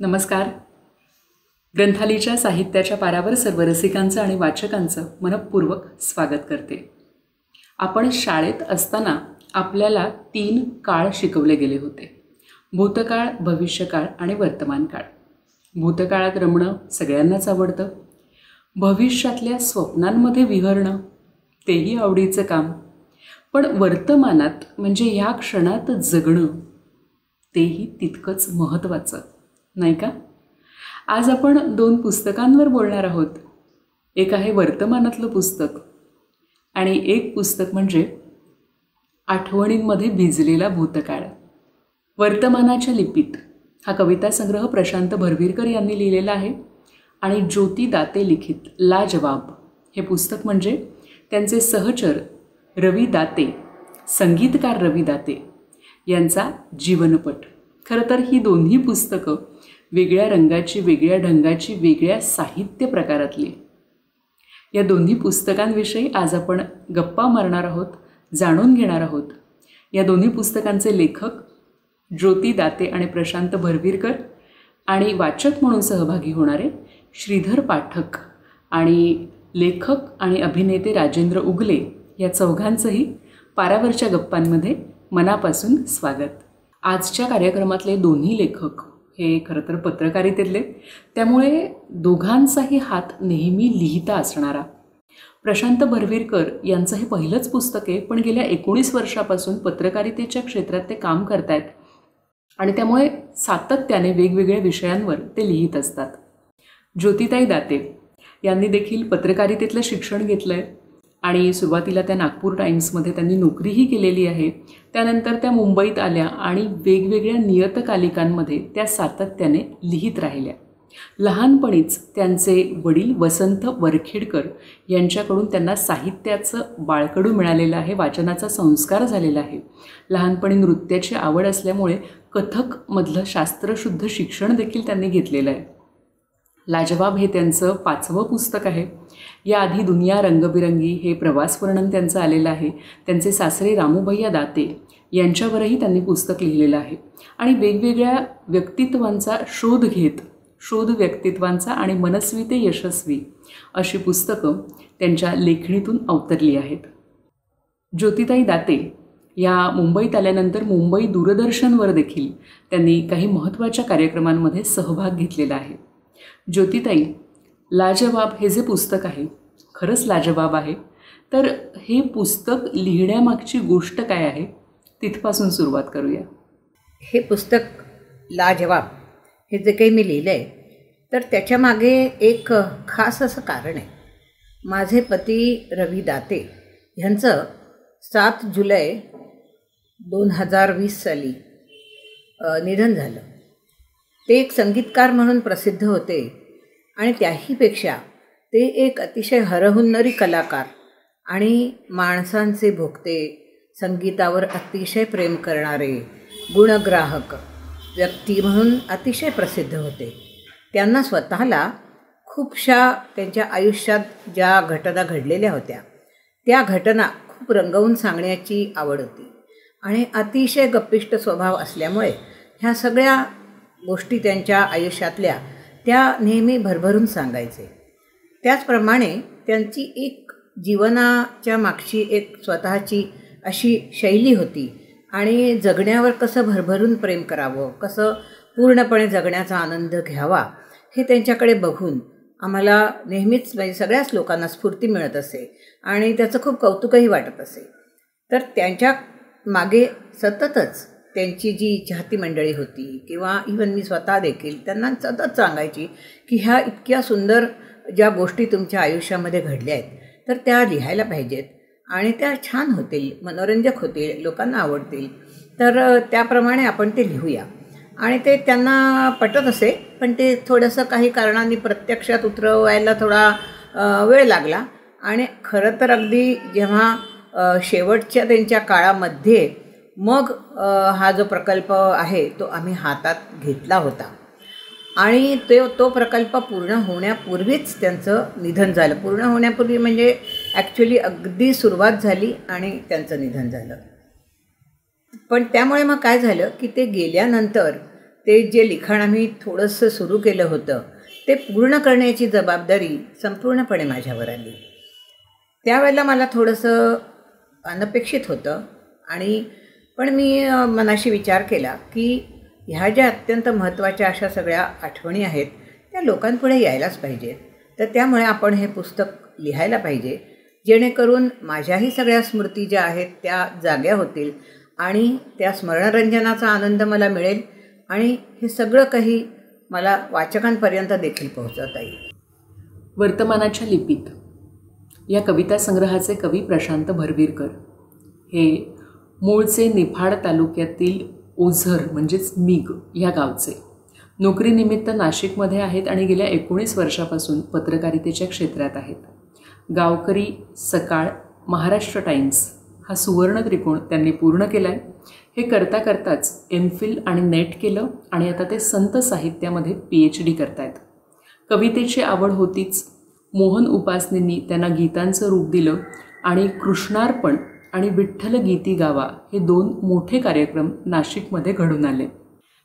नमस्कार. ग्रंथालीच्या साहित्याच्या पारावर सर्व रसिकांचं आणि वाचकांचं मनःपूर्वक स्वागत करते. आपण शाळेत असताना आपल्याला 3 काळ शिकवले गेले होते: भूतकाळ, भविष्यकाळ आणि वर्तमान काळ. भूतकाळात रमणं सगळ्यांनाच आवडतं. भविष्यातल्या स्वप्नांमध्ये विहरणं तेही आवडीचं काम. पण वर्तमानात म्हणजे ह्या क्षणात जगणं तेही तितकंच महत्त्वाचं, नाही का? आज आपण 2 पुस्तकांवर बोलणार आहोत. एक आहे वर्तमानातलं पुस्तक आणि एक पुस्तक म्हणजे आठवणींमध्ये भिजलेला भूतकाळ. वर्तमानाच्या लिपीत हा कविता संग्रह प्रशांत भरविरकर यांनी लिहिलेला आहे आणि ज्योती दाते लिखित लाजवाब हे पुस्तक म्हणजे त्यांचे सहचर रवी दाते, संगीतकार रवी दाते यांचा जीवनपट. खरं तर ही दोन्ही पुस्तकं वेगळ्या रंगाची, वेगळ्या ढंगाची, वेगळ्या साहित्य प्रकारातली. या दोन्ही पुस्तकांविषयी आज आपण गप्पा मारणार आहोत, जाणून घेणार आहोत. या दोन्ही पुस्तकांचे लेखक ज्योती दाते आणि प्रशांत भरविरकर आणि वाचक म्हणून सहभागी होणारे श्रीधर पाठक आणि लेखक आणि अभिनेते राजेंद्र उगले या चौघांचंही पारावरच्या गप्पांमध्ये मनापासून स्वागत. आजच्या कार्यक्रमातले दोन्ही लेखक हे खरं तर पत्रकारितेतले, त्यामुळे दोघांचाही हात नेहमी लिहिता असणारा. प्रशांत भरविरकर यांचं हे पहिलंच पुस्तक आहे, पण गेल्या 19 वर्षापासून पत्रकारितेच्या क्षेत्रात ते काम करत आहेत आणि त्यामुळे सातत्याने वेगवेगळ्या विषयांवर ते लिहित असतात. ज्योतिताई दाते यांनी देखील पत्रकारितेतलं शिक्षण घेतलं आहे आणि सुरुवातीला त्या नागपूर टाइम्समध्ये त्यांनी नोकरीही केलेली आहे. त्यानंतर त्या मुंबईत आल्या आणि वेगवेगळ्या नियतकालिकांमध्ये त्या सातत्याने लिहित राहिल्या. लहानपणीच त्यांचे वडील वसंत वरखेडकर यांच्याकडून त्यांना साहित्याचं बाळकडू मिळालेलं आहे, वाचनाचा संस्कार झालेला आहे. लहानपणी नृत्याची आवड असल्यामुळे कथकमधलं शास्त्रशुद्ध शिक्षण देखील त्यांनी घेतलेलं आहे. लाजवाब हे त्यांचं 5वं पुस्तक आहे. याआधी दुनिया रंगबिरंगी हे प्रवासवर्णन त्यांचं आलेलं आहे. त्यांचे सासरे रामूभैया दाते यांच्यावरही त्यांनी पुस्तक लिहिलेलं आहे आणि वेगवेगळ्या व्यक्तित्वांचा शोध घेत, शोध व्यक्तित्वांचा आणि मनस्वी ते यशस्वी अशी पुस्तकं त्यांच्या लेखणीतून अवतरली आहेत. ज्योतिताई दाते या मुंबईत आल्यानंतर मुंबई दूरदर्शनवर देखील त्यांनी काही महत्त्वाच्या कार्यक्रमांमध्ये सहभाग घेतलेला आहे. ज्योतिताई, लाजवाब हे जे पुस्तक आहे खरंच लाजवाब आहे, तर हे पुस्तक लिहिण्यामागची गोष्ट काय आहे तिथपासून सुरुवात करूया. हे पुस्तक लाजवाब हे जे काही मी लिहिलं आहे तर त्याच्यामागे एक खास असं कारण आहे. माझे पती रवी दाते ह्यांचं 7 जुलै 2020 साली निधन झालं. ते एक संगीतकार म्हणून प्रसिद्ध होते आणि त्याहीपेक्षा ते एक अतिशय हरहुन्नरी कलाकार आणि माणसांचे भोगते, संगीतावर अतिशय प्रेम करणारे, गुणग्राहक व्यक्ती म्हणून अतिशय प्रसिद्ध होते. त्यांना स्वतःला खूपशा त्यांच्या आयुष्यात ज्या घटना घडलेल्या होत्या त्या घटना खूप रंगवून सांगण्याची आवड होती आणि अतिशय गप्पिष्ट स्वभाव असल्यामुळे ह्या सगळ्या गोष्टी त्यांच्या आयुष्यातल्या त्या नेहमी भरभरून सांगायचे. त्याचप्रमाणे त्यांची एक जीवनाच्या मागची एक स्वतःची अशी शैली होती आणि जगण्यावर कसं भरभरून प्रेम करावं, कसं पूर्णपणे जगण्याचा आनंद घ्यावा हे त्यांच्याकडे बघून आम्हाला नेहमीच म्हणजे सगळ्याच लोकांना स्फूर्ती मिळत असे आणि त्याचं खूप कौतुकही वाटत असे. तर त्यांच्या मागे सततच त्यांची जी चाहती मंडळी होती किंवा इव्हन मी स्वतः देखील त्यांना सतत सांगायची की ह्या इतक्या सुंदर ज्या गोष्टी तुमच्या आयुष्यामध्ये घडल्या आहेत तर त्या लिहायला पाहिजेत आणि त्या छान होतील, मनोरंजक होतील, लोकांना आवडतील, तर त्याप्रमाणे आपण ते लिहूया. आणि ते त्यांना पटत असे, पण ते थोडंसं काही कारणांनी प्रत्यक्षात उतरवायला थोडा वेळ लागला. आणि खरं तर अगदी जेव्हा शेवटच्या त्यांच्या काळामध्ये मग हा जो प्रकल्प आहे तो आम्ही हातात घेतला होता आणि तो प्रकल्प पूर्ण होण्यापूर्वीच त्यांचं निधन झालं. पूर्ण होण्यापूर्वी म्हणजे ॲक्च्युली अगदी सुरुवात झाली आणि त्यांचं निधन झालं. पण त्यामुळे मग काय झालं की ते गेल्यानंतर ते जे लिखाण आम्ही थोडंसं सुरू केलं होतं ते पूर्ण करण्याची जबाबदारी संपूर्णपणे माझ्यावर आली. त्यावेळेला मला थोडंसं अनपेक्षित होतं पण मी मनाशी विचार केला की ह्या ज्या अत्यंत महत्त्वाच्या अशा सगळ्या आठवणी आहेत त्या लोकांपुढे यायलाच पाहिजेत. तर त्यामुळे आपण हे पुस्तक लिहायला पाहिजे, जेणेकरून माझ्याही सगळ्या स्मृती ज्या आहेत त्या जाग्या होतील आणि त्या स्मरणरंजनाचा आनंद मला मिळेल आणि हे सगळं काही मला वाचकांपर्यंत देखील पोहोचवता येईल. वर्तमानाच्या लिपीत या कविता संग्रहाचे कवी प्रशांत भरवीरकर हे मूळचे निफाड तालुक्यातील ओझर म्हणजेच मिग या गावचे. नोकरीनिमित्त नाशिकमध्ये आहेत आणि गेल्या 19 वर्षापासून पत्रकारितेच्या क्षेत्रात आहेत. गावकरी, सकाळ, महाराष्ट्र टाइम्स हा सुवर्ण त्रिकोण त्यांनी पूर्ण केला आहे. हे करता करताच MPhil आणि नेट केलं आणि आता ते संत साहित्यामध्ये PhD करतायत. कवितेची आवड होतीच. मोहन उपासनेंनी त्यांना गीतांचं रूप दिलं आणि कृष्णार्पण आणि विठ्ठल गीती गावा हे 2 मोठे कार्यक्रम नाशिकमध्ये घडून आले.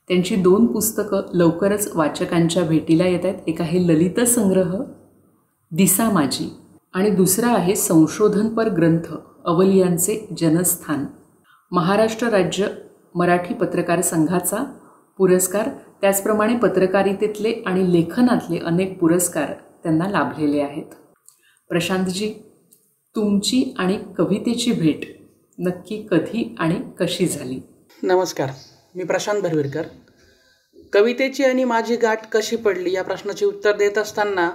त्यांची 2 पुस्तकं लवकरच वाचकांच्या भेटीला येत आहेत. एक आहे ललित संग्रह दिसा माझी आणि दुसरा आहे संशोधनपर ग्रंथ अवलियांचे जनस्थान. महाराष्ट्र राज्य मराठी पत्रकार संघाचा पुरस्कार, त्याचप्रमाणे पत्रकारितेतले आणि लेखनातले अनेक पुरस्कार त्यांना लाभलेले आहेत. प्रशांतजी, तुमची आणि कवितेची भेट नक्की कधी आणि कशी झाली? नमस्कार, मी प्रशांत भरवीरकर. कवितेची आणि माझी गाठ कशी पडली या प्रश्नाचे उत्तर देत असताना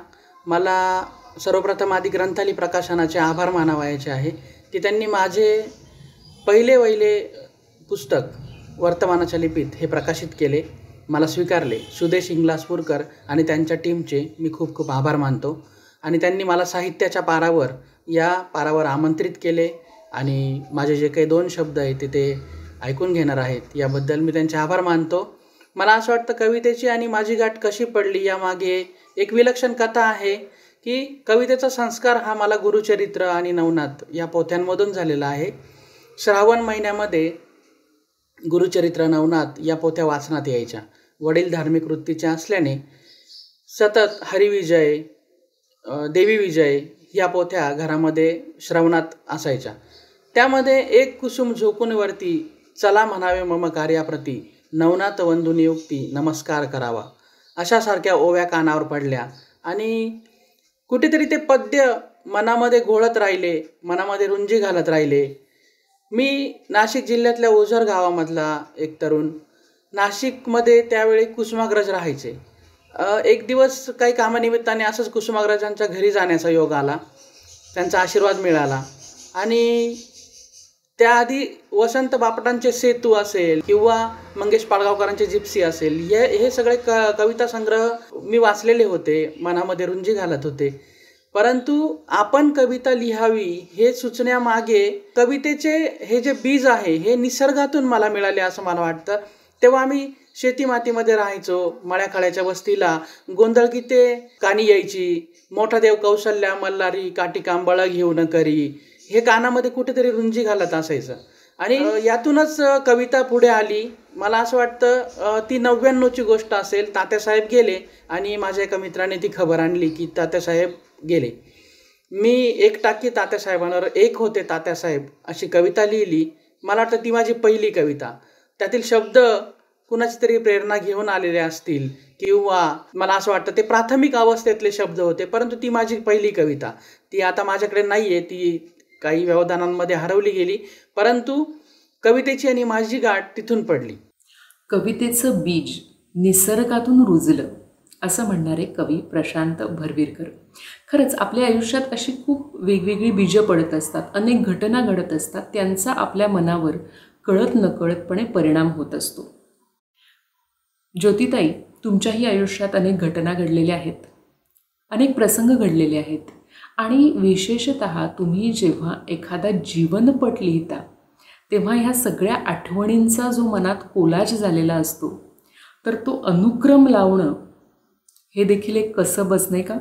मला सर्वप्रथम आधी ग्रंथाली प्रकाशनाचे आभार मानावयाचे आहे की त्यांनी माझे पहिले पुस्तक वर्तमानाच्या लिपीत हे प्रकाशित केले, मला स्वीकारले. सुदेश इंगलासपूरकर आणि त्यांच्या टीमचे मी खूप खूप आभार मानतो. आणि त्यांनी मला साहित्याच्या पारावर आमंत्रित केले आणि माझे जे काही 2 शब्द आहेत ते ऐकून घेणार आहेत याबद्दल मी त्यांचे आभार मानतो. मला असं वाटतं कवितेची आणि माझी गाठ कशी पडली यामागे एक विलक्षण कथा आहे की कवितेचा संस्कार हा मला गुरुचरित्र आणि नवनाथ या पोथ्यांमधून झालेला आहे. श्रावण महिन्यामध्ये गुरुचरित्र, नवनाथ या पोथ्या वाचनात यायच्या. वडील धार्मिक वृत्तीच्या असल्याने सतत हरिविजय, देवी विजय या पोथ्या घरामध्ये श्रवणात असायच्या. त्यामध्ये एक कुसुम झोकूनवरती चला म्हणावे मम कार्याप्रती, नवनाथ वंदुनी युक्ती नमस्कार करावा, अशासारख्या ओव्या कानावर पडल्या आणि कुठेतरी ते पद्य मनामध्ये घोळत राहिले, मनामध्ये रुंजी घालत राहिले. मी नाशिक जिल्ह्यातल्या ओझर गावामधला एक तरुण. नाशिकमध्ये त्यावेळी कुसुमाग्रज राहायचे. एक दिवस काही कामानिमित्ताने असंच कुसुमाग्रजांच्या घरी जाण्याचा योग आला, त्यांचा आशीर्वाद मिळाला. आणि त्याआधी वसंत बापटांचे सेतू असेल किंवा मंगेश पाडगावकरांचे जिप्सी असेल, हे सगळे कविता संग्रह मी वाचलेले होते, मनामध्ये रुंजी घालत होते. परंतु आपण कविता लिहावी हे सुचण्यामागे कवितेचे हे जे बीज आहे हे निसर्गातून मला मिळाले असं मला वाटतं. तेव्हा आम्ही शेती मातीमध्ये राहायचो. मळ्याखळ्याच्या वस्तीला गोंधळ गीते कानी यायची. मोठा देव कौशल्या मल्हारी, काठी कांबळ घेऊन करी, हे कानामध्ये कुठेतरी रुंजी घालत असायचं. आणि यातूनच कविता पुढे आली. मला असं वाटतं ती 99ची गोष्ट असेल. तात्यासाहेब गेले आणि माझ्या एका मित्राने ती खबर आणली की तात्यासाहेब गेले. मी एक टाकी तात्यासाहेबांवर एक होते तात्यासाहेब अशी कविता लिहिली. मला वाटतं ती माझी पहिली कविता. त्यातील शब्द कुणाची तरी प्रेरणा घेऊन आलेले असतील किंवा मला असं वाटतं ते प्राथमिक अवस्थेतले शब्द होते, परंतु ती माझी पहिली कविता. ती आता माझ्याकडे नाही आहे, ती काही व्यवधानांमध्ये हरवली गेली. परंतु कवितेची आणि माझी गाठ तिथून पडली. कवितेचं बीज निसर्गातून रुजलं असं म्हणणारे कवी प्रशांत भरवीरकर. खरंच आपल्या आयुष्यात अशी खूप वेगवेगळी बीजं पडत असतात, अनेक घटना घडत असतात, त्यांचा आपल्या मनावर कळत नकळतपणे परिणाम होत असतो. ज्योतिताई, तुमच्याही आयुष्यात अनेक घटना घडलेल्या आहेत, अनेक प्रसंग घडलेले आहेत आणि विशेषतः तुम्ही जेव्हा एखादा जीवनपट लिहिता तेव्हा ह्या सगळ्या आठवणींचा जो मनात कोलाज झालेला असतो तर तो अनुक्रम लावणं हे देखील एक कसबच नाही का?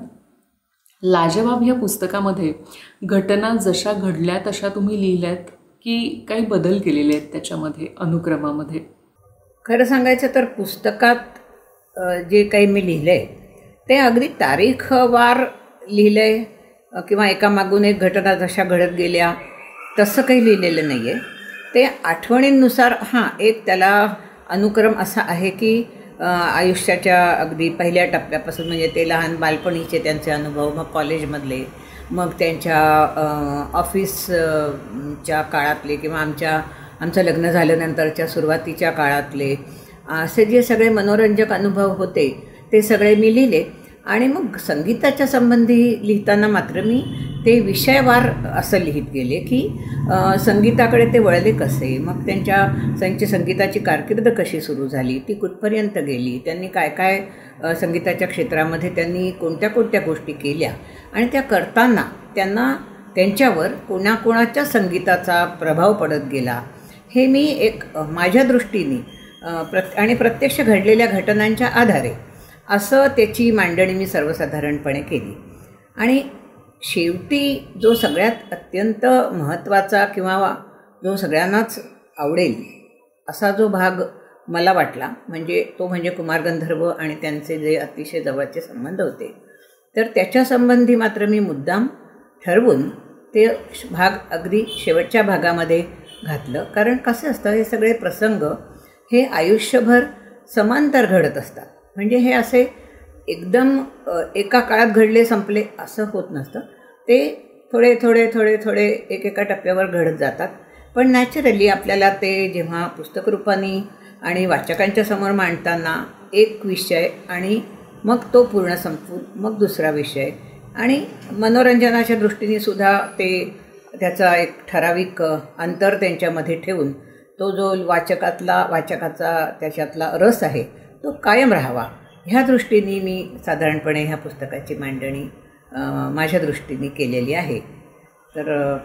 लाजवाब ह्या पुस्तकामध्ये घटना जशा घडल्या तशा तुम्ही लिहिल्यात की काही बदल केलेले आहेत त्याच्यामध्ये अनुक्रमामध्ये? खरं सांगायचं तर पुस्तकात जे काही मी लिहिलं आहे ते अगदी तारीखवार लिहिलं आहे किंवा एकामागून एक घटना जशा घडत गेल्या तसं काही लिहिलेलं नाही आहे. ते आठवणींनुसार एक त्याला अनुक्रम असा आहे की आयुष्याच्या अगदी पहिल्या टप्प्यापासून, म्हणजे ते लहान बालपणीचे त्यांचे अनुभव, मग कॉलेजमधले, मग त्यांच्या ऑफिसच्या काळातले किंवा आमचं लग्न झाल्यानंतरच्या सुरुवातीच्या काळातले असे जे सगळे मनोरंजक अनुभव होते ते सगळे मी लिहिले. आणि मग संगीताच्या संबंधी लिहिताना मात्र मी ते विषयवार असं लिहित गेले की संगीताकडे ते वळले कसे, मग त्यांची संगीताची कारकीर्द कशी सुरू झाली, ती कुठपर्यंत गेली, त्यांनी काय काय संगीताच्या क्षेत्रामध्ये त्यांनी कोणत्या कोणत्या गोष्टी केल्या आणि त्या करताना त्यांच्यावर कोणाकोणाच्या संगीताचा प्रभाव पडत गेला, हे मी एक माझ्या दृष्टीने आणि प्रत्यक्ष घडलेल्या घटनांच्या आधारे असं त्याची मांडणी मी सर्वसाधारणपणे केली. आणि शेवटी जो सगळ्यात अत्यंत महत्त्वाचा किंवा जो सगळ्यांनाच आवडेल असा जो भाग मला वाटला म्हणजे कुमार गंधर्व आणि त्यांचे जे अतिशय जवळचे संबंध होते, तर त्याच्या संबंधी मात्र मी मुद्दाम ठरवून ते भाग अगदी शेवटच्या भागामध्ये घातलं. कारण कसं असतं, हे सगळे प्रसंग हे आयुष्यभर समांतर घडत असतात. म्हणजे हे असे एकदम एका काळात घडले संपले असं होत नसतं. ते थोडे थोडे थोडे थोडे एकेका टप्प्यावर घडत जातात. पण नॅचरली आपल्याला ते जेव्हा पुस्तकरूपाने आणि वाचकांच्या समोर मांडताना एक विषय आणि मग तो पूर्ण संपवून मग दुसरा विषय आणि मनोरंजनाच्या दृष्टीने सुद्धा त्याचा एक ठराविक अंतर त्यांच्यामध्ये ठेवून तो जो वाचकाचा त्याच्यातला रस आहे तो कायम राहावा, ह्या दृष्टीने मी साधारणपणे ह्या पुस्तकाची मांडणी माझ्या दृष्टीने केलेली आहे. तर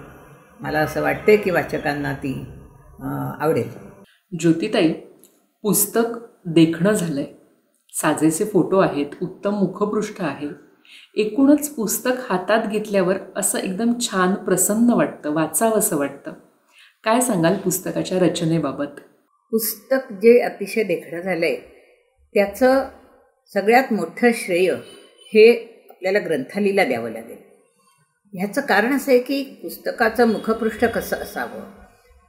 मला असं वाटते की वाचकांना ती आवडेल. ज्योतिताई, पुस्तक देखणं झालं आहे, साजेसे फोटो आहेत, उत्तम मुखपृष्ठ आहे, एकूणच पुस्तक हातात घेतल्यावर असं एकदम छान प्रसन्न वाटतं, वाचावंसं वाटतं. काय सांगाल पुस्तकाच्या रचनेबाबत? पुस्तक जे अतिशय देखणं झालं आहे त्याचं सगळ्यात मोठं श्रेय हे आपल्याला ग्रंथालीला द्यावं लागेल. ह्याचं कारण असं आहे की पुस्तकाचं मुखपृष्ठ कसं असावं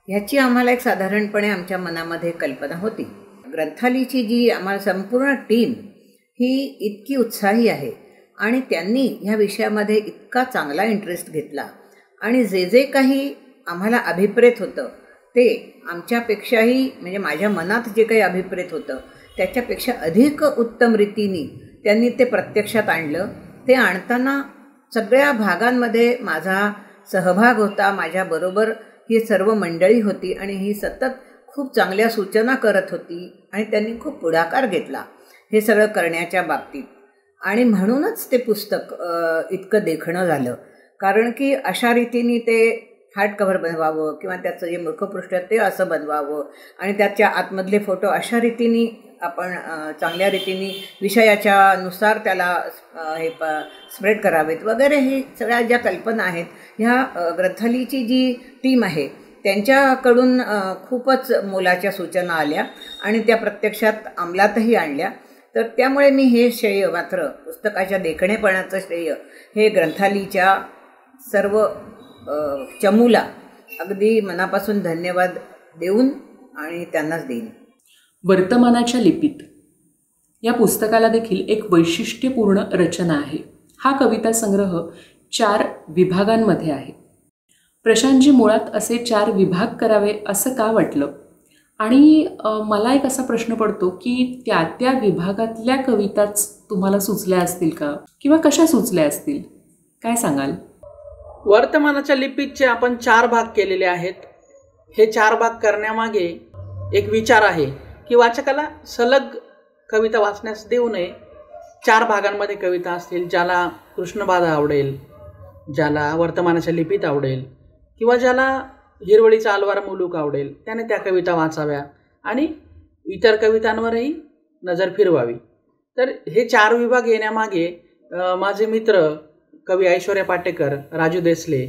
ह्याची आम्हाला एक साधारणपणे आमच्या मनामध्ये कल्पना होती. ग्रंथालीची जी आम्हाला संपूर्ण टीम ही इतकी उत्साही आहे आणि त्यांनी ह्या विषयामध्ये इतका चांगला इंटरेस्ट घेतला आणि जे जे काही आम्हाला अभिप्रेत होतं ते आमच्यापेक्षाही, म्हणजे माझ्या मनात जे काही अभिप्रेत होतं त्याच्यापेक्षा अधिक उत्तम रीतीने त्यांनी ते प्रत्यक्षात आणलं. ते आणताना सगळ्या भागांमध्ये माझा सहभाग होता, माझ्याबरोबर ही सर्व मंडळी होती आणि ही सतत खूप चांगल्या सूचना करत होती आणि त्यांनी खूप पुढाकार घेतला हे सगळं करण्याच्या बाबतीत. आणि म्हणूनच ते पुस्तक इतकं देखणं झालं. कारण की अशा रीतीने ते हार्ड कव्हर बनवावं किंवा त्याचं जे मुखपृष्ठ ते असं बनवावं आणि त्याच्या आतमधले फोटो अशा रीतीने आपण चांगल्या रीतीने विषयाच्या नुसार त्याला स्प्रेड करावेत वगैरे, ही सगळ्या ज्या कल्पना आहेत ह्या ग्रंथालीची जी टीम आहे त्यांच्याकडून खूपच मोलाच्या सूचना आल्या आणि त्या प्रत्यक्षात अंमलातही आणल्या. तर त्यामुळे मी हे श्रेय, मात्र पुस्तकाच्या देखणेपणाचं श्रेय हे ग्रंथालीच्या सर्व चमूला अगदी मनापासून धन्यवाद देऊन आणि त्यांनाच देईन. वर्तमानाच्या लिपीत या पुस्तकाला देखील एक वैशिष्ट्यपूर्ण रचना आहे. हा कविता संग्रह 4 विभागांमध्ये आहे. प्रशांतजी, मुळात असे 4 विभाग करावे असं का वाटलं? आणि मला एक असा प्रश्न पडतो की त्या विभागातल्या कविताच तुम्हाला सुचल्या असतील का, किंवा कशा सुचल्या असतील, काय सांगाल? वर्तमानाच्या लिपीचे आपण 4 भाग केलेले आहेत. हे 4 भाग करण्यामागे एक विचार आहे की वाचकाला सलग कविता वाचण्यास देऊ नये. 4 भागांमध्ये कविता असतील, ज्याला कृष्णबाधा आवडेल, ज्याला वर्तमानाच्या लिपीत आवडेल किंवा ज्याला हिरवळीचा अलवार मुलूक आवडेल त्याने त्या कविता वाचाव्या आणि इतर कवितांवरही नजर फिरवावी. तर हे 4 विभाग येण्यामागे माझे मित्र कवी ऐश्वर्या पाटेकर, राजू देसले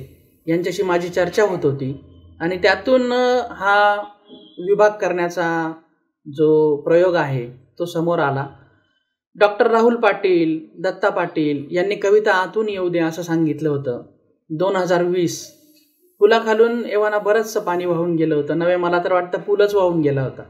यांच्याशी माझी चर्चा होत होती आणि त्यातून हा विभाग करण्याचा जो प्रयोग आहे तो समोर आला. डॉक्टर राहुल पाटील, दत्ता पाटील यांनी कविता आतून येऊ दे असं सांगितलं होतं. 2020 पुलाखालून एव्हाना बरंचसं पाणी वाहून गेलं होतं. नव्हे मला तर वाटतं पूलच वाहून गेला होता.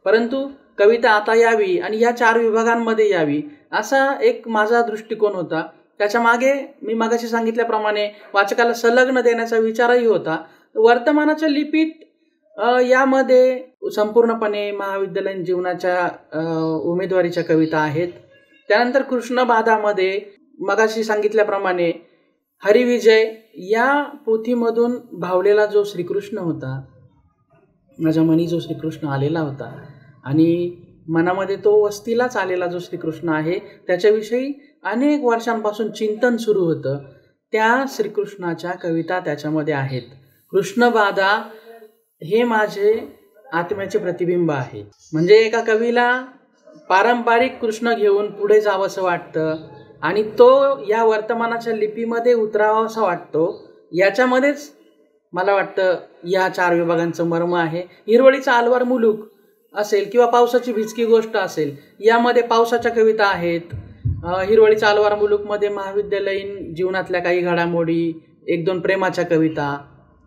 परंतु कविता आता यावी आणि या 4 विभागांमध्ये यावी असा एक माझा दृष्टिकोन होता. त्याच्या मागे मी मागाशी सांगितल्याप्रमाणे वाचकाला संलग्न देण्याचा विचारही होता. वर्तमानाच्या लिपीत यामध्ये संपूर्णपणे महाविद्यालयीन जीवनाच्या उमेदवारीच्या कविता आहेत. त्यानंतर कृष्णबाधामध्ये मगाशी सांगितल्याप्रमाणे हरिविजय या पोथीमधून भावलेला जो श्रीकृष्ण होता, माझ्या मनी जो श्रीकृष्ण आलेला होता आणि मनामध्ये तो वस्तीलाच आलेला जो श्रीकृष्ण आहे त्याच्याविषयी अनेक वर्षांपासून चिंतन सुरू होतं. त्या श्रीकृष्णाच्या कविता त्याच्यामध्ये आहेत. कृष्णबाधा हे माझे आत्म्याचे प्रतिबिंब आहे. म्हणजे एका कवीला पारंपरिक कृष्ण घेऊन पुढे जावंसं वाटतं आणि तो या वर्तमानाच्या लिपीमध्ये उतरावा असं वाटतो. याच्यामध्येच मला वाटतं या 4 विभागांचं मर्म आहे. हिरवळीचा आलवार मुलूक असेल किंवा पावसाची भिजकी गोष्ट असेल, यामध्ये पावसाच्या कविता आहेत. हिरवळीचा आलवार मुलूकमध्ये महाविद्यालयीन जीवनातल्या काही घडामोडी, 1-2 प्रेमाच्या कविता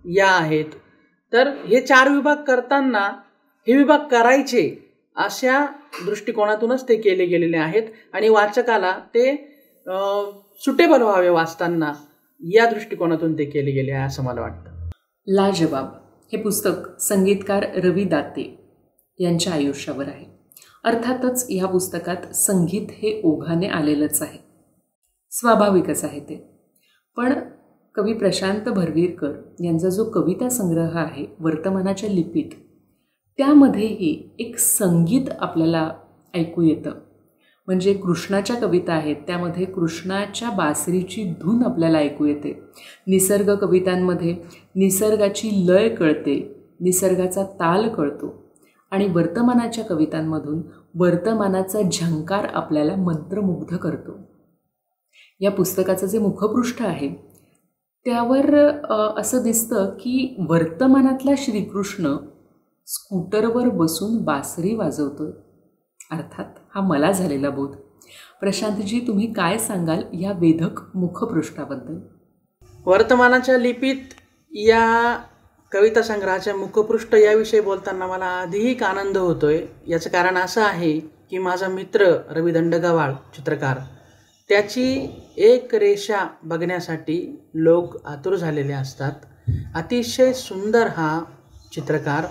या आहेत. तर हे 4 विभाग करताना हे विभाग करायचे अशा दृष्टिकोनातूनच ते केले गेलेले आहेत आणि वाचकाला ते सुटेबल व्हावे वाचताना या दृष्टिकोनातून ते केले गेले आहे असं मला वाटतं. लाजवाब हे पुस्तक संगीतकार रवी दाते यांच्या आयुष्यावर आहे. अर्थातच ह्या पुस्तकात संगीत हे ओघाने आलेलंच आहे, स्वाभाविकच आहे ते. पण कवी प्रशांत भरवीरकर यांचा जो कविता संग्रह आहे वर्तमानाच्या लिपीत, त्यामध्येही एक संगीत आपल्याला ऐकू येतं. म्हणजे कृष्णाच्या कविता आहेत त्यामध्ये कृष्णाच्या बासरीची धून आपल्याला ऐकू येते. निसर्ग कवितांमध्ये निसर्गाची लय कळते, निसर्गाचा ताल कळतो आणि वर्तमानाच्या कवितांमधून वर्तमानाचा झंकार आपल्याला मंत्रमुग्ध करतो. या पुस्तकाचं जे मुखपृष्ठ आहे त्यावर असं दिसतं की वर्तमानातला श्रीकृष्ण स्कूटरवर बसून बासरी वाजवतोय. अर्थात हा मला झालेला बोध. प्रशांतजी, तुम्ही काय सांगाल या वेधक मुखपृष्ठाबद्दल? वर्तमानाच्या लिपीत या कविता संग्रहाच्या मुखपृष्ठ याविषयी बोलताना मला अधिक आनंद होतोय. याचं कारण असं आहे की माझा मित्र रवी दंडगवाळ चित्रकार, त्याची एक रेषा बघण्यासाठी लोक आतुर झालेले असतात. अतिशय सुंदर हा चित्रकार.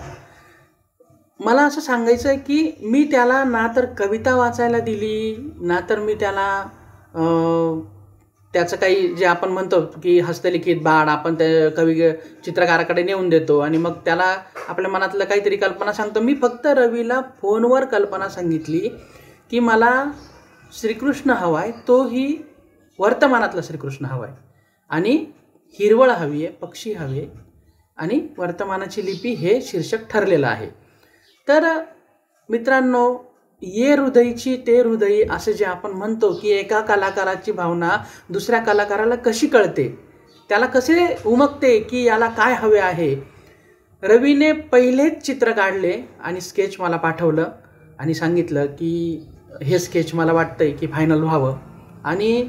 मला असं सांगायचं आहे की मी त्याला ना तर कविता वाचायला दिली, ना तर मी त्याला त्याचं काही जे आपण म्हणतो की हस्तलिखित बाळ आपण त्या चित्रकाराकडे नेऊन देतो आणि मग त्याला आपल्या मनातलं काहीतरी कल्पना सांगतो. मी फक्त रवीला फोनवर कल्पना सांगितली की मला श्रीकृष्ण हवा आहे, तोही वर्तमानातला श्रीकृष्ण हवा आहे आणि हिरवळ हवी आहे, पक्षी हवे आणि वर्तमानाची लिपी हे शीर्षक ठरलेलं आहे. तर मित्रांनो, ये हृदयची ते हृदयी असे जे आपण म्हणतो की एका कलाकाराची भावना दुसऱ्या कलाकाराला कशी कळते, त्याला कसे उमगते की याला काय हवे आहे. रवीने पहिलेच चित्र काढले आणि स्केच मला पाठवलं आणि सांगितलं की हे स्केच मला वाटतंय की फायनल व्हावं आणि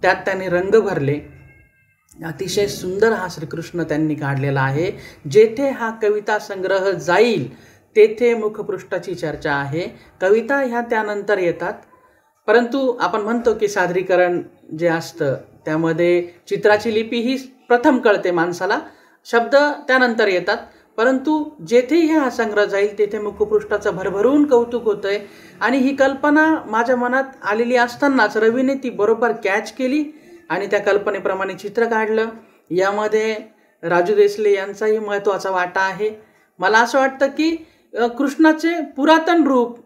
त्यात त्याने रंग भरले. अतिशय सुंदर हा श्रीकृष्ण त्यांनी काढलेला आहे. जेथे हा कविता संग्रह जाईल तेथे मुखपृष्ठाची चर्चा आहे. कविता ह्या त्यानंतर येतात, परंतु आपण म्हणतो की सादरीकरण जे असतं त्यामध्ये चित्राची लिपी ही प्रथम कळते माणसाला, शब्द त्यानंतर येतात. परंतु जेथेही हा संग्रह जाईल तेथे मुखपृष्ठाचं भरभरून कौतुक होतं आहे आणि ही कल्पना माझ्या मनात आलेली असतानाच रवीने ती बरोबर कॅच केली आणि त्या कल्पनेप्रमाणे चित्र काढलं. यामध्ये राजू देसले यांचाही महत्त्वाचा वाटा आहे. मला असं वाटतं की कृष्णाचे पुरातन रूप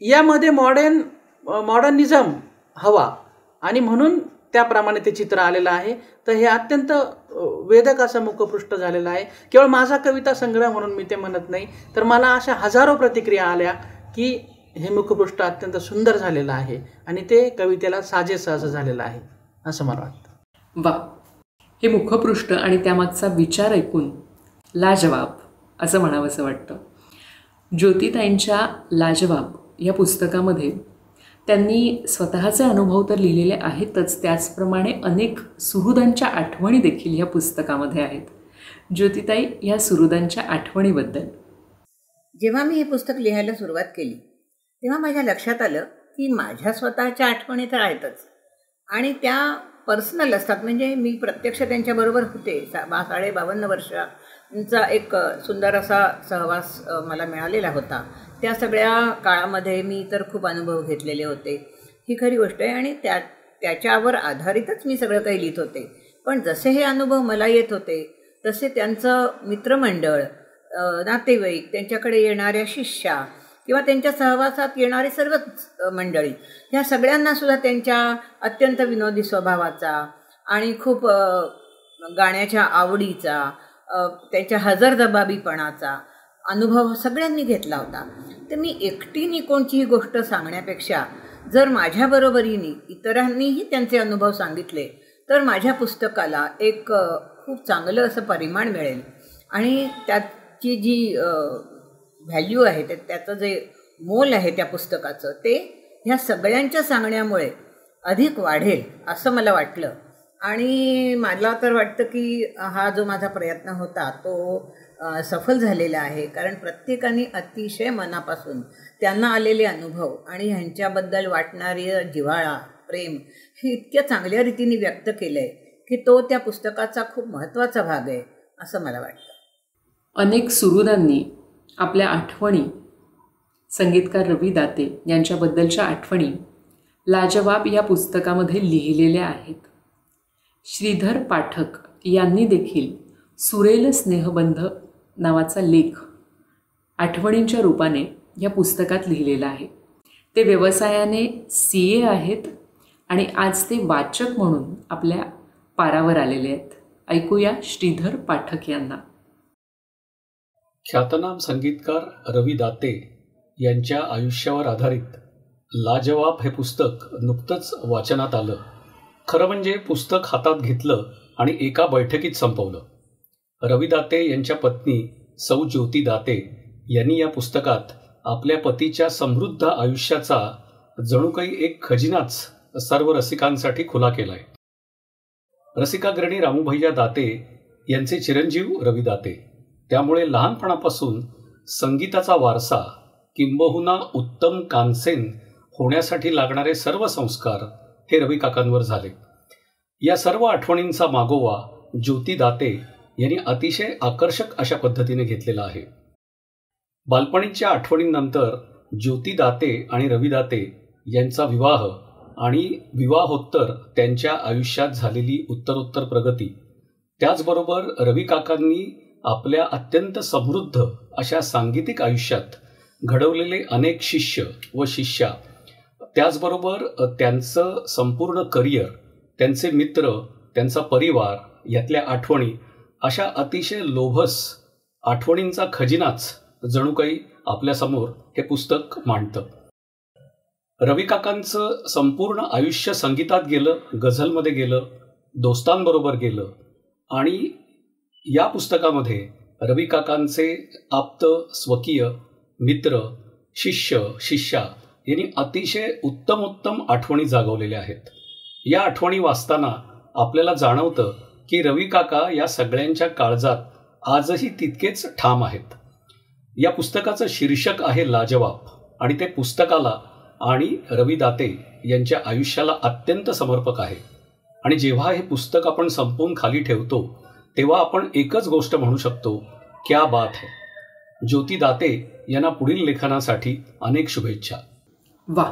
यामध्ये मॉडर्निझम हवा आणि म्हणून त्याप्रमाणे ते चित्र आलेलं आहे. तर हे अत्यंत वेधक असं मुखपृष्ठ झालेलं आहे. केवळ माझा कविता संग्रह म्हणून मी ते म्हणत नाही, तर मला अशा हजारो प्रतिक्रिया आल्या की हे मुखपृष्ठ अत्यंत सुंदर झालेलं आहे आणि ते कवितेला साजेसं असं झालेलं आहे असं मला वाटतं. वा, हे मुखपृष्ठ आणि त्यामागचा विचार ऐकून लाजवाब असं म्हणावंसं वाटतं. ज्योतिताईंच्या लाजवाब या पुस्तकामध्ये त्यांनी स्वतःचे अनुभव तर लिहिलेले आहेतच, त्याचप्रमाणे अनेक सुहृदांच्या आठवणी देखील ह्या पुस्तकामध्ये आहेत. ज्योतिताई, ह्या सुहृदांच्या आठवणीबद्दल. जेव्हा मी हे पुस्तक लिहायला सुरुवात केली तेव्हा माझ्या लक्षात आलं की माझ्या स्वतःच्या आठवणी तर आहेतच आणि त्या पर्सनल असतात. म्हणजे मी प्रत्यक्ष त्यांच्याबरोबर होते. 52 वर्षांचा एक सुंदर असा सहवास मला मिळालेला होता. त्या सगळ्या काळामध्ये मी तर खूप अनुभव घेतलेले होते, ही खरी गोष्ट आहे. आणि त्याच्यावर आधारितच मी सगळं काही लिहित होते. पण जसे हे अनुभव मला येत होते तसे त्यांचं मित्रमंडळ, नातेवाईक, त्यांच्याकडे येणाऱ्या शिष्या किंवा त्यांच्या सहवासात येणारी सर्वच मंडळी, ह्या सगळ्यांनासुद्धा त्यांच्या अत्यंत विनोदी स्वभावाचा आणि खूप गाण्याच्या आवडीचा, त्यांच्या हजरजबाबीपणाचा अनुभव सगळ्यांनी घेतला होता. तर मी एकटीने कोणतीही गोष्ट सांगण्यापेक्षा जर माझ्याबरोबरीने इतरांनीही त्यांचे अनुभव सांगितले तर माझ्या पुस्तकाला एक खूप चांगलं असं परिमाण मिळेल आणि त्याची जी व्हॅल्यू आहे, त्याचं जे मोल आहे त्या पुस्तकाचं, ते ह्या सगळ्यांच्या सांगण्यामुळे अधिक वाढेल असं मला वाटलं. आणि मला तर वाटतं की हा जो माझा प्रयत्न होता तो सफल झालेला आहे. कारण प्रत्येकाने अतिशय मनापासून त्यांना आलेले अनुभव आणि ह्यांच्याबद्दल वाटणारी जिव्हाळा, प्रेम हे इतक्या चांगल्या रीतीने व्यक्त केलं आहे की तो त्या पुस्तकाचा खूप महत्त्वाचा भाग आहे असं मला वाटतं. अनेक सुहृदांनी आपल्या आठवणी, संगीतकार रवी दाते यांच्याबद्दलच्या आठवणी लाजवाब या पुस्तकामध्ये लिहिलेल्या आहेत. श्रीधर पाठक यांनी देखील सुरेल स्नेहबंध नावाचा लेख आठवणींच्या रूपाने या पुस्तकात लिहिलेला आहे. ते व्यवसायाने CA आहेत आणि आज ते वाचक म्हणून आपल्या पारावर आलेले आहेत. ऐकूया श्रीधर पाठक यांना. ख्यातनाम संगीतकार रवी दाते यांच्या आयुष्यावर आधारित लाजवाब हे पुस्तक नुकतंच वाचनात आलं. खरं म्हणजे पुस्तक हातात घेतलं आणि एका बैठकीत संपवलं. रवी दाते यांच्या पत्नी सौ ज्योती दाते यांनी या पुस्तकात आपल्या पतीच्या समृद्ध आयुष्याचा जणू काही एक खजिनाच सर्व रसिकांसाठी खुला केलाय. रसिकाग्रणी रामूभैया दाते यांचे चिरंजीव रवी दाते, त्यामुळे लहानपणापासून संगीताचा वारसा किंबहुना उत्तम कानसेन होण्यासाठी लागणारे सर्व संस्कार हे रवी काकांवर झाले. या सर्व आठवणींचा मागोवा ज्योती दाते यांनी अतिशय आकर्षक अशा पद्धतीने घेतलेला आहे. बालपणीच्या आठवणींनंतर ज्योती दाते आणि रवी दाते यांचा विवाह आणि विवाहोत्तर त्यांच्या आयुष्यात झालेली उत्तरोत्तर प्रगती, त्याचबरोबर रवी काकांनी आपल्या अत्यंत समृद्ध अशा सांगीतिक आयुष्यात घडवलेले अनेक शिष्य व शिष्या, त्याचबरोबर त्यांचं संपूर्ण करिअर, त्यांचे मित्र, त्यांचा परिवार यातल्या आठवणी, अशा अतिशय लोभस आठवणींचा खजिनाच जणू काही आपल्यासमोर हे पुस्तक मांडतं. रवी काकांचं संपूर्ण आयुष्य संगीतात गेलं, गझलमध्ये गेलं, दोस्तांबरोबर गेलं आणि या पुस्तकामध्ये रवी काकांचे आप्त, स्वकीय, मित्र, शिष्य, शिष्या यांनी अतिशय उत्तम आठवणी जागवलेल्या आहेत. या आठवणी वाचताना आपल्याला जाणवतं की रवी काका या सगळ्यांच्या काळजात आजही तितकेच ठाम आहेत. या पुस्तकाचं शीर्षक आहे लाजवाब आणि ते पुस्तकाला आणि रवी दाते यांच्या आयुष्याला अत्यंत समर्पक आहे. आणि जेव्हा हे पुस्तक आपण संपवून खाली ठेवतो तेव्हा आपण एकच गोष्ट म्हणू शकतो, क्या बात है. ज्योती दाते यांना पुढील लेखनासाठी अनेक शुभेच्छा. वा.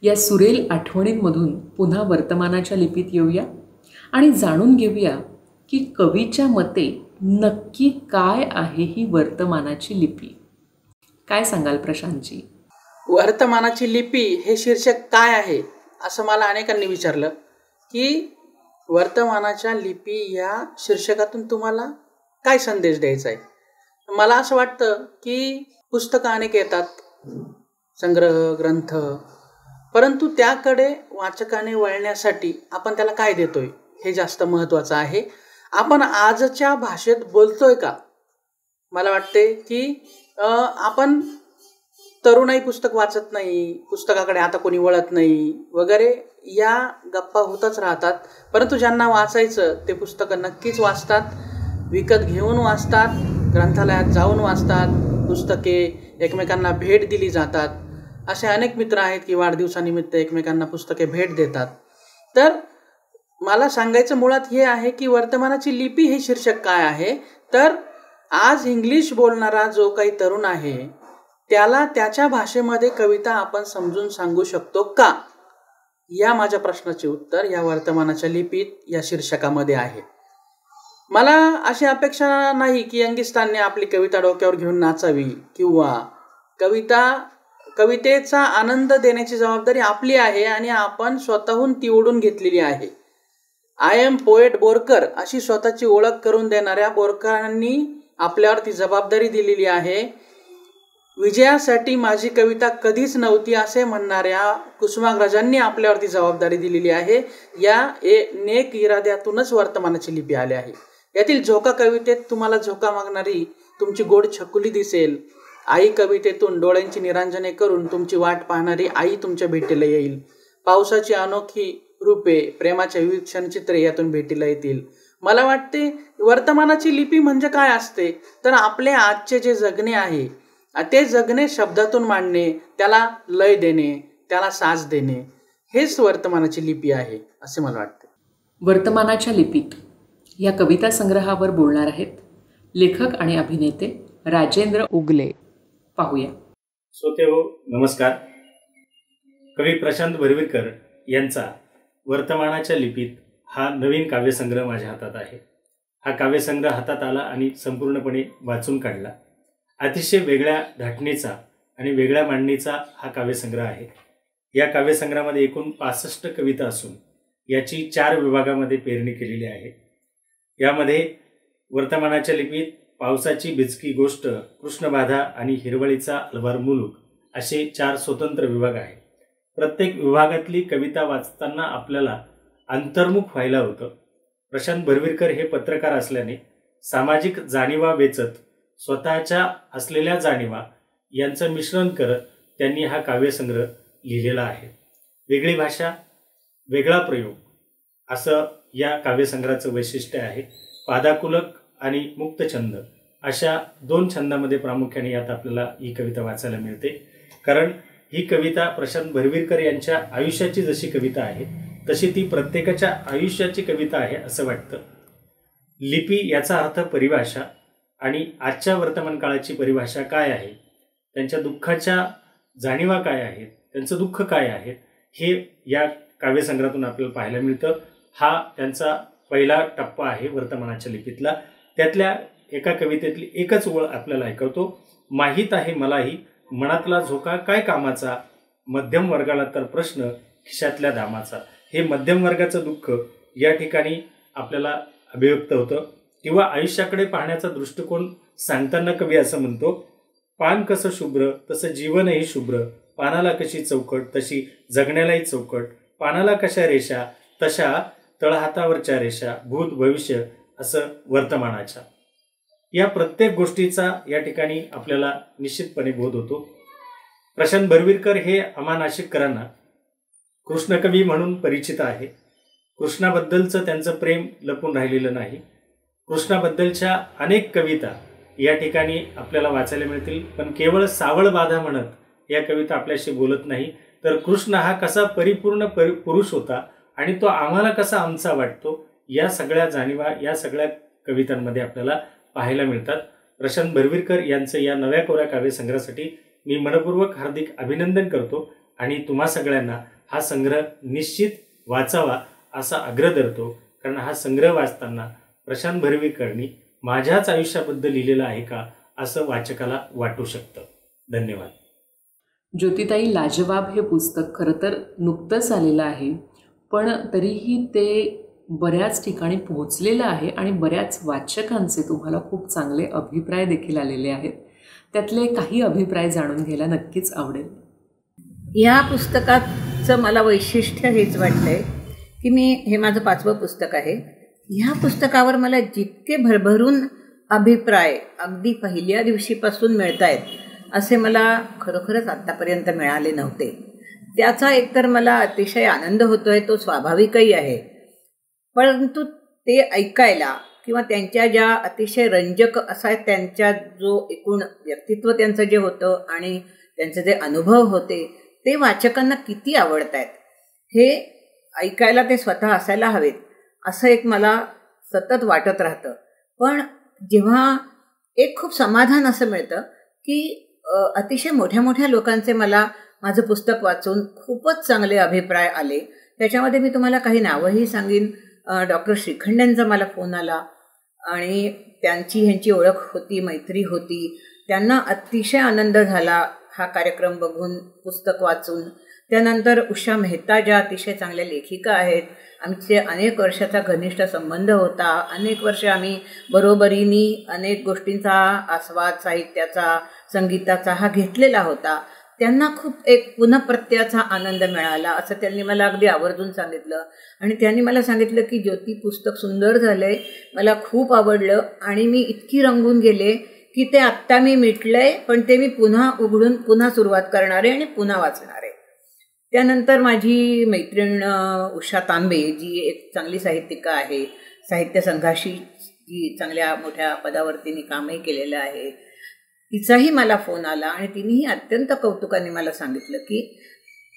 या सुरेल आठवणींमधून पुन्हा वर्तमानाच्या लिपीत येऊया आणि जाणून घेऊया की कवीच्या मते नक्की काय आहे ही वर्तमानाची लिपी. काय सांगाल प्रशांतजी? वर्तमानाची लिपी हे शीर्षक काय आहे असं मला अनेकांनी विचारलं की वर्तमानाच्या लिपी या शीर्षकातून तुम्हाला काय संदेश द्यायचा आहे. मला असं वाटतं की पुस्तकं अनेक येतात, संग्रह, ग्रंथ, परंतु त्याकडे वाचकाने वळण्यासाठी आपण त्याला काय देतोय हे जास्त महत्त्वाचं आहे. आपण आजच्या भाषेत बोलतोय का? मला वाटते की आपण तरुणाई पुस्तक वाचत नाही, पुस्तकाकडे आता कोणी वळत नाही वगैरे या गप्पा होतच राहतात. परंतु ज्यांना वाचायचं ते पुस्तकं नक्कीच वाचतात, विकत घेऊन वाचतात, ग्रंथालयात जाऊन वाचतात, पुस्तके एकमेकांना भेट दिली जातात. असे अनेक मित्र आहेत की वाढदिवसानिमित्त एकमेकांना पुस्तके भेट देतात. तर मला सांगायचं मुळात हे आहे की वर्तमानाची लिपी हे शीर्षक काय आहे, तर आज इंग्लिश बोलणारा जो काही तरुण आहे त्याला त्याच्या भाषेमध्ये कविता आपण समजून सांगू शकतो का, या माझ्या प्रश्नाचे उत्तर या वर्तमानाच्या लिपीत या शीर्षकामध्ये आहे. मला अशी अपेक्षा नाही की यंगिस्तानने आपली कविता डोक्यावर घेऊन नाचावी किंवा कवितेचा आनंद देण्याची जबाबदारी आपली आहे आणि आपण स्वतःहून ती ओढून घेतलेली आहे. आय एम पोएट बोरकर अशी स्वतःची ओळख करून देणाऱ्या बोरकरांनी आपल्यावर ती जबाबदारी दिलेली आहे. विजयासाठी माझी कविता कधीच नव्हती असे म्हणणाऱ्या कुसुमाग्रजांनी आपल्यावरती जबाबदारी दिलेली आहे. या नेक इराद्यातूनच वर्तमानाची लिपी आली आहे. यातील झोका कवितेत तुम्हाला झोका मागणारी तुमची गोड छकुली दिसेल. आई कवितेतून डोळ्यांची निरांजने करून तुमची वाट पाहणारी आई तुमच्या भेटीला येईल. पावसाची अनोखी रूपे, प्रेमाच्या विविध क्षणचित्रे यातून भेटीला येतील. मला वाटते वर्तमानाची लिपी म्हणजे काय असते, तर आपले आजचे जे जगणे आहे ते जगणे शब्दातून मांडणे, त्याला लय देणे, त्याला साज देणे, हेच वर्तमानाची लिपी आहे असे मला वाटते. वर्तमानाच्या लिपीत या कविता संग्रहावर बोलणार आहेत लेखक आणि अभिनेते राजेंद्र उगले. पाहूया. श्रोतेहो नमस्कार. कवी प्रशांत भरवीरकर यांचा वर्तमानाच्या लिपीत हा नवीन काव्यसंग्रह माझ्या हातात आहे. हा काव्यसंग्रह हातात आला आणि संपूर्णपणे वाचून काढला. अतिशय वेगळ्या धाटणीचा आणि वेगळ्या मांडणीचा हा काव्यसंग्रह आहे. या काव्यसंग्रहामध्ये एकूण 65 कविता असून याची 4 विभागामध्ये पेरणी केलेली आहे. यामध्ये वर्तमानाच्या लिपीत पावसाची बिचकी गोष्ट, कृष्णबाधा आणि हिरवळीचा अलवार मुलूक असे 4 स्वतंत्र विभाग आहेत. प्रत्येक विभागातली कविता वाचताना आपल्याला अंतर्मुख व्हायला होतं. प्रशांत भरवीरकर हे पत्रकार असल्याने सामाजिक जाणीवा वेचत स्वतःच्या असलेल्या जाणीवा यांचं मिश्रण करत त्यांनी हा काव्यसंग्रह लिहिलेला आहे. वेगळी भाषा, वेगळा प्रयोग असं या काव्यसंग्रहाचं वैशिष्ट्य आहे. पादाकुलक आणि मुक्तछंद अशा 2 छंदामध्ये प्रामुख्याने यात आपल्याला ही कविता वाचायला मिळते. कारण ही कविता प्रशांत भरवीरकर यांच्या आयुष्याची जशी कविता आहे तशी ती प्रत्येकाच्या आयुष्याची कविता आहे असं वाटतं. लिपी याचा अर्थ परिभाषा आणि आजच्या वर्तमान काळाची परिभाषा काय आहे, त्यांच्या दुःखाच्या जाणीवा काय आहेत, त्यांचं दुःख काय आहे, हे या काव्यसंग्रहातून आपल्याला पाहायला मिळतं. हा त्यांचा पहिला टप्पा आहे वर्तमानाच्या लिपीतला. त्यातल्या एका कवितेतली एकच ओळ आपल्याला ऐकवतो. माहीत आहे मलाही मनातला झोका काय कामाचा, मध्यम वर्गाला तर प्रश्न खिशातल्या दामाचा. हे मध्यम वर्गाचं दुःख या ठिकाणी आपल्याला अभिव्यक्त होतं. किंवा आयुष्याकडे पाहण्याचा दृष्टिकोन सांगताना कवी असं म्हणतो, पान कसं शुभ्र तसं जीवनही शुभ्र, पानाला कशी चौकट तशी जगण्यालाही चौकट, पानाला कशा रेषा तशा तळहातावरच्या रेषा, भूत भविष्य असं वर्तमानाच्या. या प्रत्येक गोष्टीचा या ठिकाणी आपल्याला निश्चितपणे बोध होतो. प्रशांत भरवीरकर हे आम्हा नाशिककरांना कृष्णकवी म्हणून परिचित आहे. कृष्णाबद्दलचं त्यांचं प्रेम लपून राहिलेलं नाही. कृष्णाबद्दलच्या अनेक कविता या ठिकाणी आपल्याला वाचायला मिळतील. पण केवळ सावळ बाधा म्हणत या कविता आपल्याशी बोलत नाही, तर कृष्ण हा कसा परिपूर्ण पुरुष होता आणि तो आम्हाला कसा आमचा वाटतो, या सगळ्या जाणीवा या सगळ्या कवितांमध्ये आपल्याला पाहायला मिळतात. प्रशांत भरवीरकर यांचं या नव्या कोऱ्या काव्यसंग्रहासाठी मी मनपूर्वक हार्दिक अभिनंदन करतो आणि तुम्हा सगळ्यांना हा संग्रह निश्चित वाचावा असा आग्रह धरतो. कारण हा संग्रह वाचताना प्रशांत भरवीरकरांनी माझ्याच आयुष्याबद्दल लिहिलेलं आहे का असं वाचकाला वाटू शकतं. धन्यवाद. ज्योतिताई, लाजवाब हे पुस्तक खरं तर नुकतंच आलेलं आहे, पण तरीही ते बऱ्याच ठिकाणी पोहोचलेलं आहे आणि बऱ्याच वाचकांचे तुम्हाला खूप चांगले अभिप्राय देखील आलेले आहेत. त्यातले काही अभिप्राय जाणून घ्यायला नक्कीच आवडेल. या पुस्तकाचं मला वैशिष्ट्य हेच वाटतंय की हे माझं 5वं पुस्तक आहे. ह्या पुस्तकावर मला जितके भरभरून अभिप्राय अगदी पहिल्या दिवशीपासून मिळत आहेत असे मला खरोखरच आत्तापर्यंत मिळाले नव्हते. त्याचा एकतर मला अतिशय आनंद होतोय, तो स्वाभाविकही आहे. परंतु ते ऐकायला किंवा त्यांच्या ज्या अतिशय रंजक असा त्यांच्या जो एकूण व्यक्तित्व त्यांचं जे होतं आणि त्यांचे जे अनुभव होते ते वाचकांना किती आवडत आहेत हे ऐकायला ते स्वतः असायला हवेत असं एक मला सतत वाटत राहतं. पण जेव्हा एक खूप समाधान असं मिळतं की अतिशय मोठ्या मोठ्या लोकांचे मला माझं पुस्तक वाचून खूपच चांगले अभिप्राय आले. त्याच्यामध्ये मी तुम्हाला काही नावंही सांगीन. डॉक्टर श्रीखंडेंचा मला फोन आला आणि ह्यांची ओळख होती, मैत्री होती. त्यांना अतिशय आनंद झाला हा कार्यक्रम बघून, पुस्तक वाचून. त्यानंतर उषा मेहता ज्या अतिशय चांगल्या लेखिका आहेत, आमचे अनेक वर्षाचा घनिष्ठ संबंध होता. अनेक वर्ष आम्ही बरोबरीने अनेक गोष्टींचा आस्वाद, साहित्याचा, संगीताचा हा घेतलेला होता. त्यांना खूप एक पुनःप्रत्ययाचा आनंद मिळाला असं त्यांनी मला अगदी आवर्जून सांगितलं. आणि त्यांनी मला सांगितलं की ज्योती, पुस्तक सुंदर झालं आहे, मला खूप आवडलं आणि मी इतकी रंगून गेले की ते आत्ता मी मिटलंय, पण ते मी पुन्हा उघडून पुन्हा सुरुवात करणार आहे आणि पुन्हा वाचणार आहे. त्यानंतर माझी मैत्रीण उषा तांबे, जी एक चांगली साहित्यिका आहे, साहित्य संघाशी जी चांगल्या मोठ्या पदावरतीने कामही केलेलं आहे, तिचाही मला फोन आला आणि तिनेही अत्यंत कौतुकाने मला सांगितलं की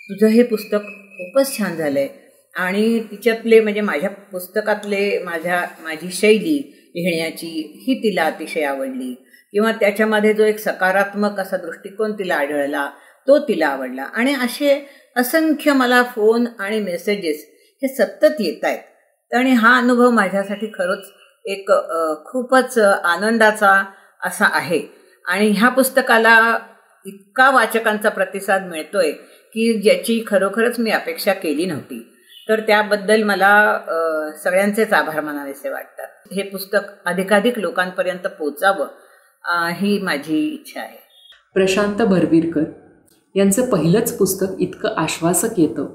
तुझं हे पुस्तक खूपच छान झालं आहे. आणि तिच्यातले म्हणजे माझ्या पुस्तकातले माझी शैली लिहिण्याची ही तिला अतिशय आवडली, किंवा त्याच्यामध्ये जो एक सकारात्मक असा दृष्टिकोन तिला आढळला तो तिला आवडला. आणि असे असंख्य मला फोन आणि मेसेजेस हे सतत येत आहेत. आणि हा अनुभव माझ्यासाठी खरंच एक खूपच आनंदाचा असा आहे. आणि ह्या पुस्तकाला इतका वाचकांचा प्रतिसाद मिळतोय की ज्याची खरोखरच मी अपेक्षा केली नव्हती. तर त्याबद्दल मला सगळ्यांचेच आभार मानावेसे वाटतात. हे पुस्तक अधिकाधिक लोकांपर्यंत पोचावं ही माझी इच्छा आहे. प्रशांत भरविरकर यांचं पहिलंच पुस्तक इतकं आश्वासक येतं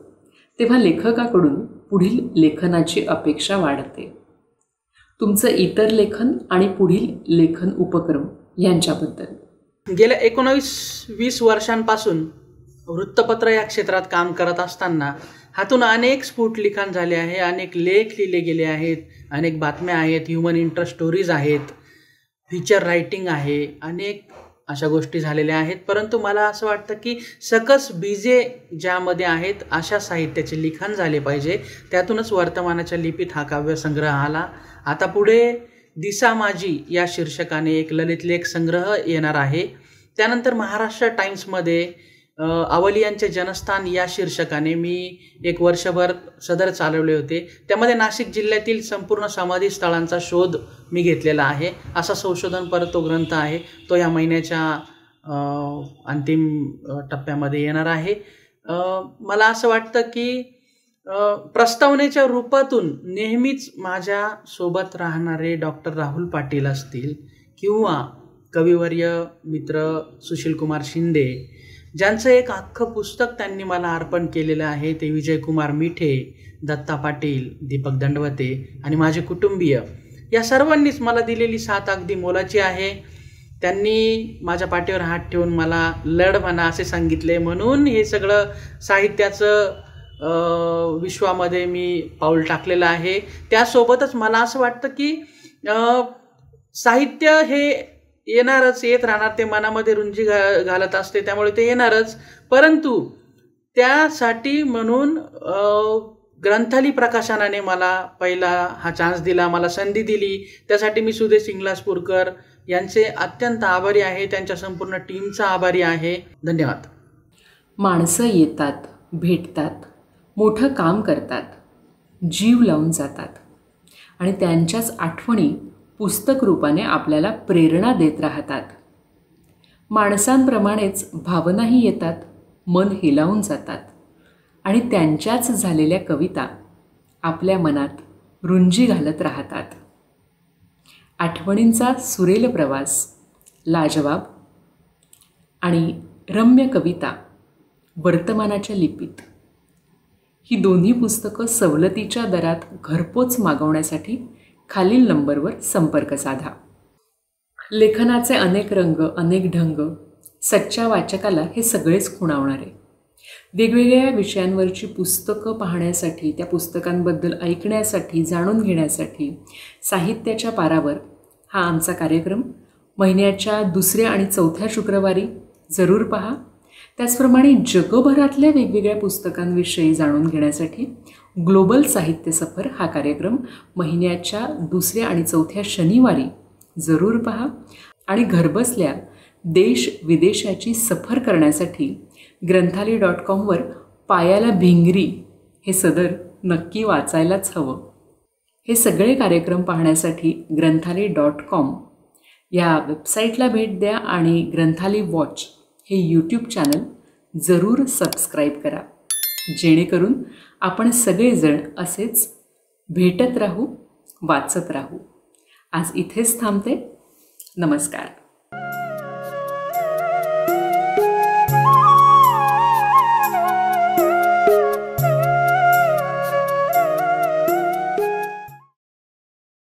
तेव्हा लेखकाकडून पुढील लेखनाची अपेक्षा वाढते. तुमचं इतर लेखन आणि पुढील लेखन उपक्रम यांच्याबद्दल. गेल्या 19-20 वर्षांपासून वृत्तपत्र या क्षेत्रात काम करत असताना हातून अनेक स्फुट लिखाण झाले आहे, अनेक लेख लिहिले गेले आहेत, अनेक बातम्या आहेत, ह्युमन इंटरेस्ट स्टोरीज आहेत, फीचर रायटिंग आहे, अनेक अशा गोष्टी झालेल्या आहेत. परंतु मला असं वाटतं की सकस बीजे ज्यामध्ये आहेत अशा साहित्याचे लिखाण झाले पाहिजे. त्यातूनच वर्तमानाच्या लिपीत हा काव्यसंग्रह आला. आता पुढे दिसा माझी या शीर्षकाने एक ललित लेख संग्रह येणार आहे. त्यानंतर महाराष्ट्र टाइम्समध्ये अवलियांचे जनस्थान या शीर्षकाने मी एक वर्षभर सदर चालवले होते. त्यामध्ये नाशिक जिल्ह्यातील संपूर्ण समाधी स्थळांचा शोध मी घेतलेला आहे. असा संशोधनपर तो ग्रंथ आहे. तो या महिन्याच्या अंतिम टप्प्यामध्ये येणार आहे. मला असं वाटतं की प्रस्तावनेच्या रूपातून नेहमीच माझ्या सोबत राहणारे डॉक्टर राहुल पाटील असतील किंवा कविवर्य मित्र सुशीलकुमार शिंदे, ज्यांचं एक अख्खं पुस्तक त्यांनी मला अर्पण केलेलं आहे, ते विजयकुमार मिठे, दत्ता पाटील, दीपक दंडवते आणि माझे कुटुंबीय, या सर्वांनीच मला दिलेली साथ अगदी मोलाची आहे. त्यांनी माझ्या पाठीवर हात ठेवून मला लढ म्हणा असे सांगितले. म्हणून हे सगळं साहित्याचं विश्वामध्ये मी पाऊल टाकलेलं आहे. त्यासोबतच मला असं वाटतं की साहित्य हे येणारच, येत राहणार, ते मनामध्ये रुंजी घालत असते, त्यामुळे ते येणारच. परंतु त्यासाठी म्हणून ग्रंथाली प्रकाशनाने मला पहिला हा चान्स दिला, मला संधी दिली. त्यासाठी मी सुदेश इंगलासपूरकर यांचे अत्यंत आभारी आहे, त्यांच्या संपूर्ण टीमचा आभारी आहे. धन्यवाद. माणसं येतात, भेटतात, मोठं काम करतात, जीव लावून जातात आणि त्यांच्याच आठवणी पुस्तक रूपाने आपल्याला प्रेरणा देत राहतात. माणसांप्रमाणेच भावनाही येतात, मन हेलावून जातात आणि त्यांच्याच झालेल्या कविता आपल्या मनात रुंजी घालत राहतात. आठवणींचा सुरेल प्रवास, लाजवाब आणि रम्य कविता वर्तमानाच्या लिपीत, ही दोन्ही पुस्तकं सवलतीच्या दरात घरपोच मागवण्यासाठी खालील नंबरवर संपर्क साधा. लेखनाचे अनेक रंग, अनेक ढंग, सच्च्या वाचकाला हे सगळेच खुणावणारे. वेगवेगळ्या विषयांवरची पुस्तकं पाहण्यासाठी, त्या पुस्तकांबद्दल ऐकण्यासाठी, जाणून घेण्यासाठी साहित्याच्या पारावर हा आमचा कार्यक्रम महिन्याच्या 2ऱ्या आणि 4थ्या शुक्रवारी जरूर पहा. त्याचप्रमाणे जगभरातल्या वेगवेगळ्या पुस्तकांविषयी जाणून घेण्यासाठी ग्लोबल साहित्य सफर हा कार्यक्रम महिन्याच्या 2ऱ्या आणि 4थ्या शनिवारी जरूर पहा. आणि घरबसल्या देश विदेशाची सफर करण्यासाठी ग्रंथालय.com पायाला भिंगरी हे सदर नक्की वाचायलाच हवं. हे सगळे कार्यक्रम पाहण्यासाठी ग्रंथालय.com या वेबसाईटला भेट द्या आणि ग्रंथालय वॉच हे यूट्यूब चॅनल जरूर सबस्क्राईब करा, जेणेकरून आपण सगळेजण असेच भेटत राहू, वाचत राहू. आज इथेच थांबते. नमस्कार.